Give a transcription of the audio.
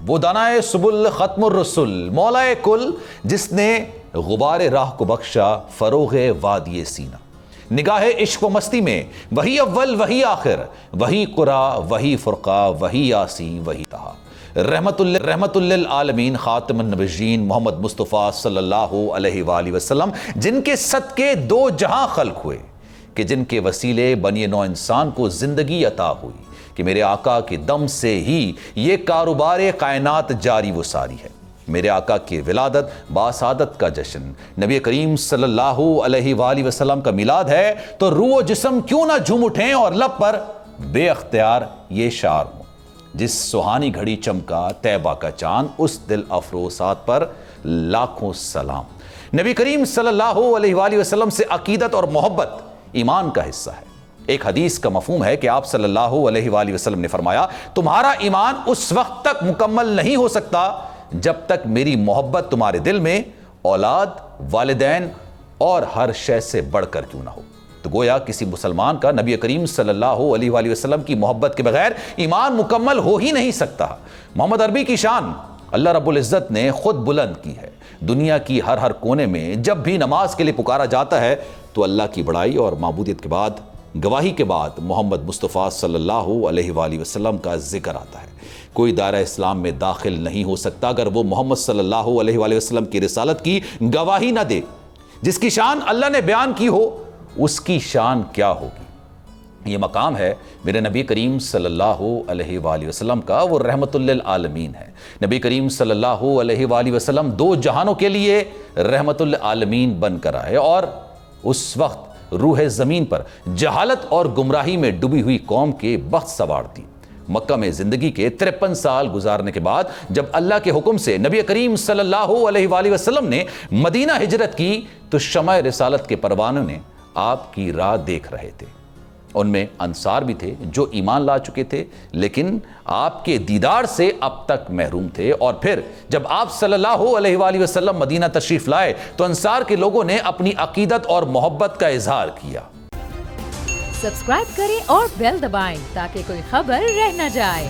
وہ دانائے سبل ختم الرسل مولائے کل، جس نے غبار راہ کو بخشا فروغ وادی سینہ۔ نگاہ عشق و مستی میں وہی اول وہی آخر، وہی قرآ وہی فرقہ وہی یاسین وہی طہا۔ رحمت للعالمین خاتم النبیین محمد مصطفیٰ صلی اللہ علیہ وآلہ وسلم، جن کے صدقے دو جہاں خلق ہوئے، کہ جن کے وسیلے بنی نوع انسان کو زندگی عطا ہوئی، کہ میرے آقا کے دم سے ہی یہ کاروبار کائنات جاری و ساری ہے۔ میرے آقا کی ولادت باسعادت کا جشن، نبی کریم صلی اللہ علیہ وآلہ وسلم کا میلاد ہے تو روح و جسم کیوں نہ جھوم اٹھیں اور لب پر بے اختیار یہ شعر ہوں۔ جس سہانی گھڑی چمکا طیبہ کا چاند، اس دل افروزات پر لاکھوں سلام۔ نبی کریم صلی اللہ علیہ وآلہ وسلم سے عقیدت اور محبت ایمان کا حصہ ہے۔ ایک حدیث کا مفہوم ہے کہ آپ صلی اللہ علیہ وآلہ وسلم نے فرمایا، تمہارا ایمان اس وقت تک مکمل نہیں ہو سکتا جب تک میری محبت تمہارے دل میں اولاد، والدین اور ہر شے سے بڑھ کر کیوں نہ ہو۔ تو گویا کسی مسلمان کا نبی کریم صلی اللہ علیہ وآلہ وسلم کی محبت کے بغیر ایمان مکمل ہو ہی نہیں سکتا۔ محمد عربی کی شان اللہ رب العزت نے خود بلند کی ہے۔ دنیا کی ہر کونے میں جب بھی نماز کے لیے پکارا جاتا ہے تو اللہ کی بڑائی اور معبودیت کے بعد، گواہی کے بعد محمد مصطفیٰ صلی اللہ علیہ وآلہ وسلم کا ذکر آتا ہے۔ کوئی دائرہ اسلام میں داخل نہیں ہو سکتا اگر وہ محمد صلی اللہ علیہ وآلہ وسلم کی رسالت کی گواہی نہ دے۔ جس کی شان اللہ نے بیان کی ہو اس کی شان کیا ہوگی۔ یہ مقام ہے میرے نبی کریم صلی اللہ علیہ وآلہ وسلم کا، وہ رحمت للعالمین ہے۔ نبی کریم صلی اللہ علیہ وآلہ وسلم دو جہانوں کے لیے رحمت للعالمین بن کر آئے، اور اس وقت روح زمین پر جہالت اور گمراہی میں ڈوبی ہوئی قوم کے بخت سوار تھی۔ مکہ میں زندگی کے 53 سال گزارنے کے بعد جب اللہ کے حکم سے نبی کریم صلی اللہ علیہ وآلہ وسلم نے مدینہ ہجرت کی تو شمع رسالت کے پروانوں نے آپ کی راہ دیکھ رہے تھے۔ ان میں انصار بھی تھے جو ایمان لا چکے تھے لیکن آپ کے دیدار سے اب تک محروم تھے، اور پھر جب آپ صلی اللہ علیہ وآلہ وسلم مدینہ تشریف لائے تو انصار کے لوگوں نے اپنی عقیدت اور محبت کا اظہار کیا۔ سبسکرائب کریں اور بیل دبائیں تاکہ کوئی خبر رہ نہ جائے۔